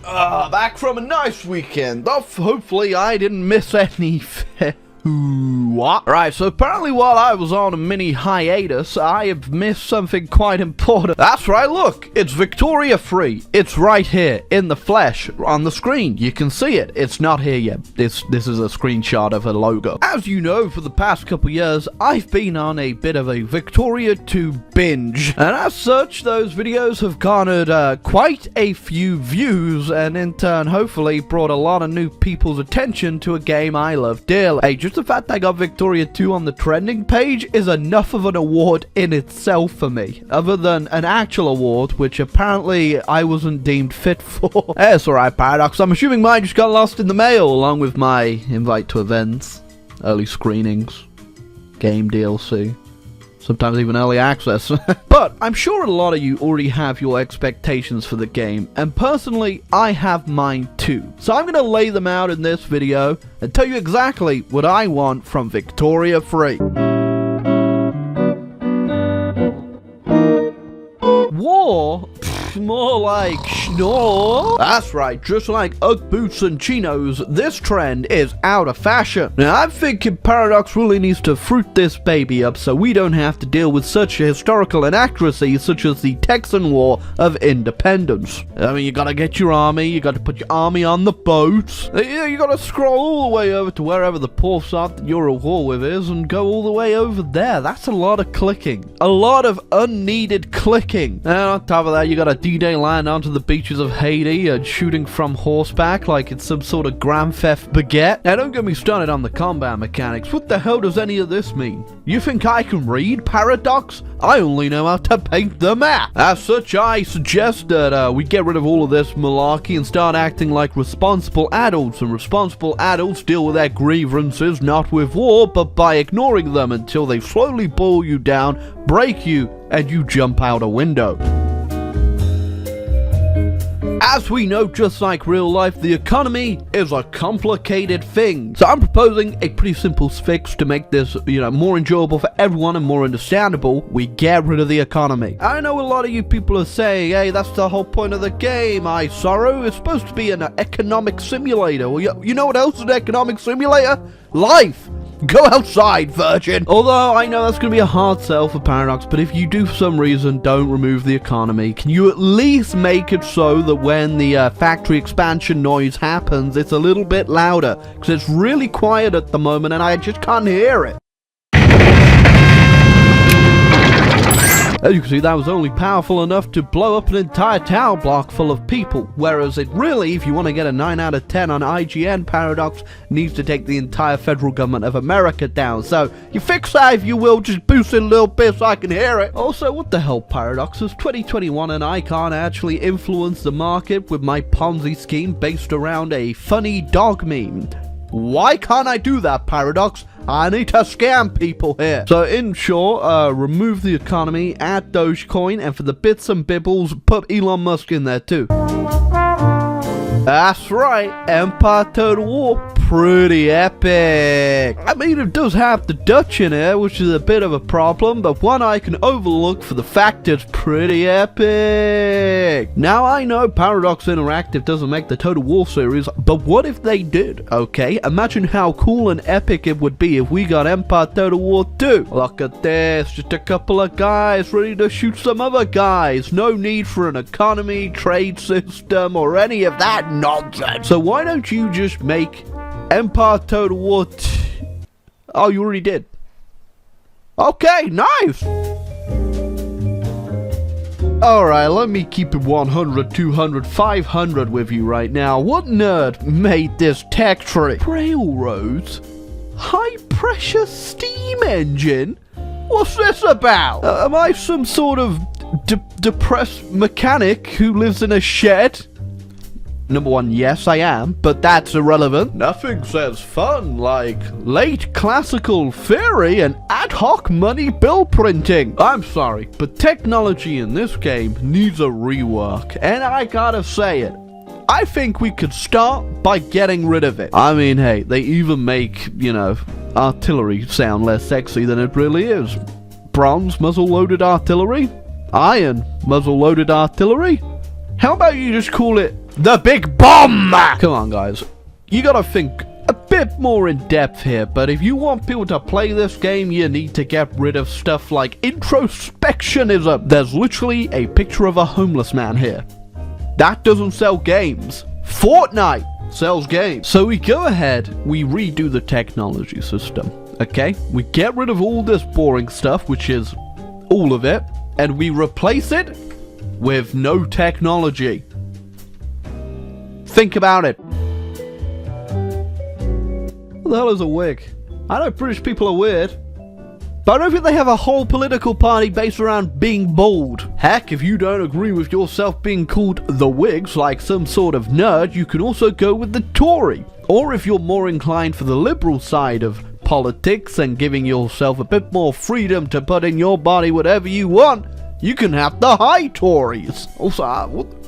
Back from a nice weekend. Hopefully I didn't miss any. What? Right, so apparently while I was on a mini hiatus, I have missed something quite important. That's right, look, it's Victoria Free. It's right here, in the flesh, on the screen. You can see it. It's not here yet. This is a screenshot of a logo. As you know, for the past couple years, I've been on a bit of a Victoria 2 binge. And as such, those videos have garnered quite a few views, and in turn, hopefully, brought a lot of new people's attention to a game I love dearly. Hey, just the fact I got Victoria 2 on the trending page is enough of an award in itself for me, other than an actual award, which apparently I wasn't deemed fit for. It's alright, Paradox. I'm assuming mine just got lost in the mail, along with my invite to events, early screenings, game DLC, sometimes even early access. But I'm sure a lot of you already have your expectations for the game, and personally, I have mine too. So I'm going to lay them out in this video and tell you exactly what I want from Victoria Free. War? More like schnorr. That's right, just like Ugg boots and chinos, this trend is out of fashion. Now I'm thinking Paradox really needs to fruit this baby up so we don't have to deal with such historical inaccuracies such as the Texan War of Independence. I mean, you gotta get your army, you gotta put your army on the boats, you gotta scroll all the way over to wherever the poor sod that you're at war with is and go all the way over there. That's a lot of clicking. A lot of unneeded clicking. And on top of that, you gotta D-Day land onto the beaches of Haiti and shooting from horseback like it's some sort of Grand Theft Baguette. Now don't get me started on the combat mechanics. What the hell does any of this mean? You think I can read, Paradox? I only know how to paint the map. As such, I suggest that we get rid of all of this malarkey and start acting like responsible adults, and responsible adults deal with their grievances not with war, but by ignoring them until they slowly boil you down, break you, and you jump out a window. As we know, just like real life, the economy is a complicated thing. So I'm proposing a pretty simple fix to make this, more enjoyable for everyone and more understandable. We get rid of the economy. I know a lot of you people are saying, hey, that's the whole point of the game, iSorrow. It's supposed to be an economic simulator. Well, you know what else is an economic simulator? Life. Go outside, virgin! Although, I know that's going to be a hard sell for Paradox, but if you do for some reason don't remove the economy, can you at least make it so that when the factory expansion noise happens, it's a little bit louder? Because it's really quiet at the moment and I just can't hear it. As you can see, that was only powerful enough to blow up an entire tower block full of people, whereas it really, if you want to get a 9 out of 10 on IGN, Paradox needs to take the entire federal government of America down. So, you fix that if you will, just boost it a little bit so I can hear it. Also, what the hell, Paradox? It's 2021 and I can't actually influence the market with my Ponzi scheme based around a funny dog meme. Why can't I do that, Paradox? I need to scam people here. So in short, remove the economy, add Dogecoin, and for the bits and bibbles, put Elon Musk in there too. That's right, Empire Total War, pretty epic. I mean, it does have the Dutch in it, which is a bit of a problem, but one I can overlook for the fact it's pretty epic. Now, I know Paradox Interactive doesn't make the Total War series, but what if they did, okay? Imagine how cool and epic it would be if we got Empire Total War 2. Look at this, just a couple of guys ready to shoot some other guys. No need for an economy, trade system, or any of that nonsense. So why don't you just make Empire Total War Oh, you already did. Okay, nice. Alright, let me keep it 100, 200, 500 with you right now. What nerd made this tech tree? Railroads? High pressure steam engine? What's this about? Am I some sort of depressed mechanic who lives in a shed? Number one, yes I am, but that's irrelevant. Nothing says fun like late classical theory and ad hoc money bill printing. I'm sorry, but technology in this game needs a rework, and I gotta say it. I think we could start by getting rid of it. I mean, hey, they even make, artillery sound less sexy than it really is. Bronze muzzle-loaded artillery? Iron muzzle-loaded artillery? How about you just call it The big bomb! Come on, guys. You gotta think a bit more in depth here, but if you want people to play this game, you need to get rid of stuff like introspectionism. There's literally a picture of a homeless man here. That doesn't sell games. FORTNITE sells games. So we go ahead, we redo the technology system, okay? We get rid of all this boring stuff, which is all of it, and we replace it with no technology. Think about it. What the hell is a wig? I know British people are weird, but I don't think they have a whole political party based around being bald. Heck, if you don't agree with yourself being called the Whigs like some sort of nerd, you can also go with the Tory. Or if you're more inclined for the liberal side of politics and giving yourself a bit more freedom to put in your body whatever you want, you can have the High Tories. Also,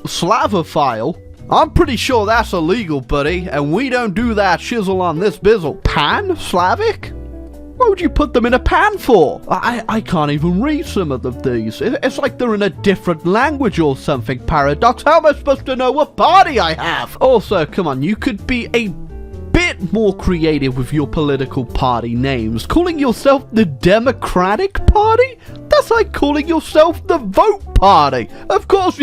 Slavophile? I'm pretty sure that's illegal, buddy, and we don't do that shizzle on this bizzle. Pan-Slavic? What would you put them in a pan for? I can't even read some of these. It's like they're in a different language or something, Paradox. How am I supposed to know what party I have? Also, come on, you could be a bit more creative with your political party names. Calling yourself the Democratic Party? That's like calling yourself the Vote Party. Of course,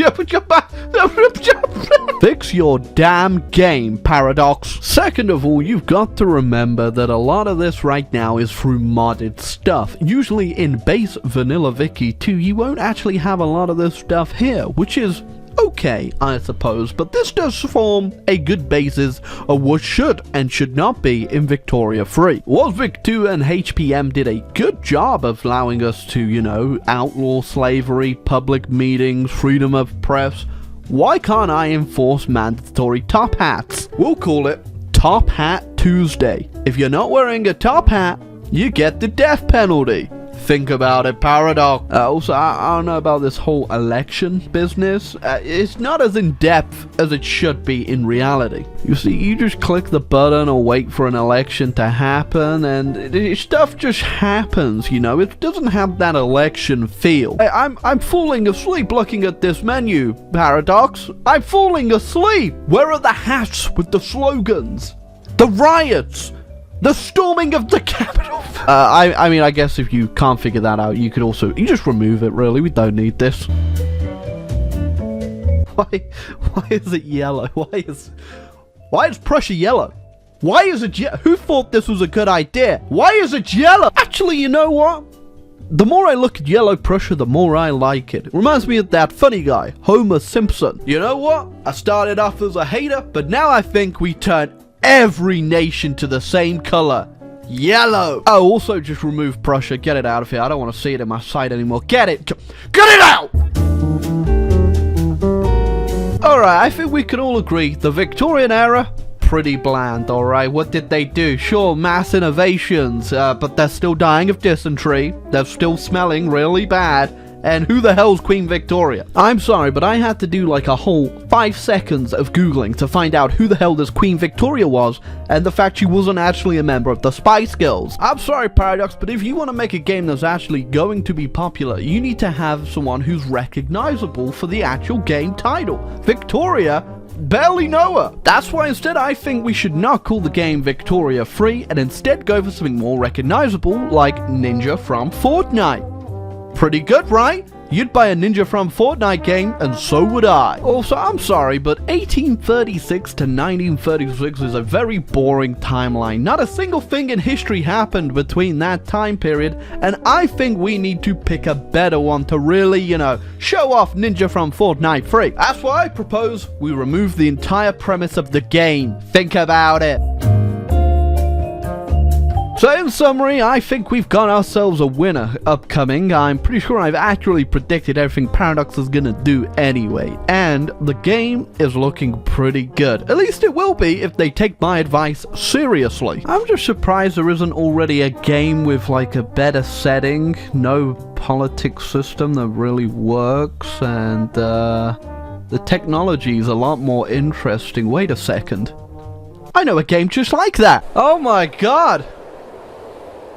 fix your damn game, Paradox. Second of all, you've got to remember that a lot of this right now is through modded stuff. Usually in base vanilla Wiki 2, you won't actually have a lot of this stuff here, which is okay, I suppose, but this does form a good basis of what should and should not be in Victoria 3. Was Vic 2 and HPM did a good job of allowing us to, you know, outlaw slavery, public meetings, freedom of press. Why can't I enforce mandatory top hats? We'll call it Top Hat Tuesday. If you're not wearing a top hat, you get the death penalty. Think about it, Paradox. Also, I don't know about this whole election business. It's not as in-depth as it should be in reality. You see, you just click the button or wait for an election to happen, and stuff just happens, you know? It doesn't have that election feel. I'm falling asleep looking at this menu, Paradox. I'm falling asleep! Where are the hats with the slogans? The riots! The storming of the Capitol! I mean, I guess if you can't figure that out, you just remove it, really. We don't need this. Why is it yellow? Why is Prussia yellow? Why is it yellow? Who thought this was a good idea? Why is it yellow? Actually, you know what? The more I look at yellow Prussia, the more I like it. It reminds me of that funny guy, Homer Simpson. You know what? I started off as a hater, but now I think we turn every nation to the same color. Yellow. Oh, also just remove Prussia. Get it out of here. I don't want to see it in my sight anymore. Get it. Get it out! Alright, I think we can all agree. The Victorian era, pretty bland, alright? What did they do? Sure, mass innovations, but they're still dying of dysentery. They're still smelling really bad. And who the hell's Queen Victoria? I'm sorry, but I had to do like a whole 5 seconds of Googling to find out who the hell this Queen Victoria was, and the fact she wasn't actually a member of the Spice Girls. I'm sorry, Paradox, but if you want to make a game that's actually going to be popular, you need to have someone who's recognizable for the actual game title. Victoria? Barely know her. That's why instead I think we should not call the game Victoria 3 and instead go for something more recognizable like Ninja from FORTNITE. Pretty good, right? You'd buy a Ninja from FORTNITE game, and so would I. Also, I'm sorry, but 1836 to 1936 is a very boring timeline. Not a single thing in history happened between that time period, and I think we need to pick a better one to really, you know, show off Ninja from FORTNITE 3. That's why I propose we remove the entire premise of the game. Think about it. So in summary, I think we've got ourselves a winner upcoming. I'm pretty sure I've accurately predicted everything Paradox is gonna do anyway. And the game is looking pretty good. At least it will be if they take my advice seriously. I'm just surprised there isn't already a game with like a better setting, no politics system that really works, and the technology is a lot more interesting. Wait a second. I know a game just like that. Oh my god.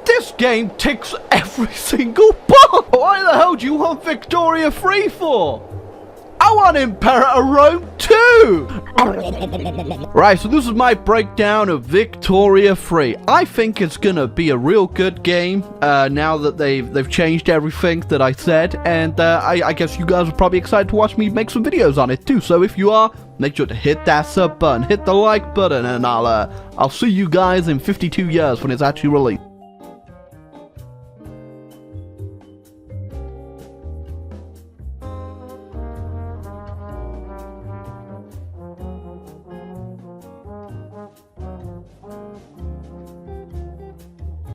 This game ticks every single box! Why the hell do you want Victoria 3 for? I want Imperator Rome too! Right, so this is my breakdown of Victoria 3. I think it's gonna be a real good game, now that they've changed everything that I said, and I guess you guys are probably excited to watch me make some videos on it too, so if you are, make sure to hit that sub button, hit the like button, and I'll see you guys in 52 years when it's actually released.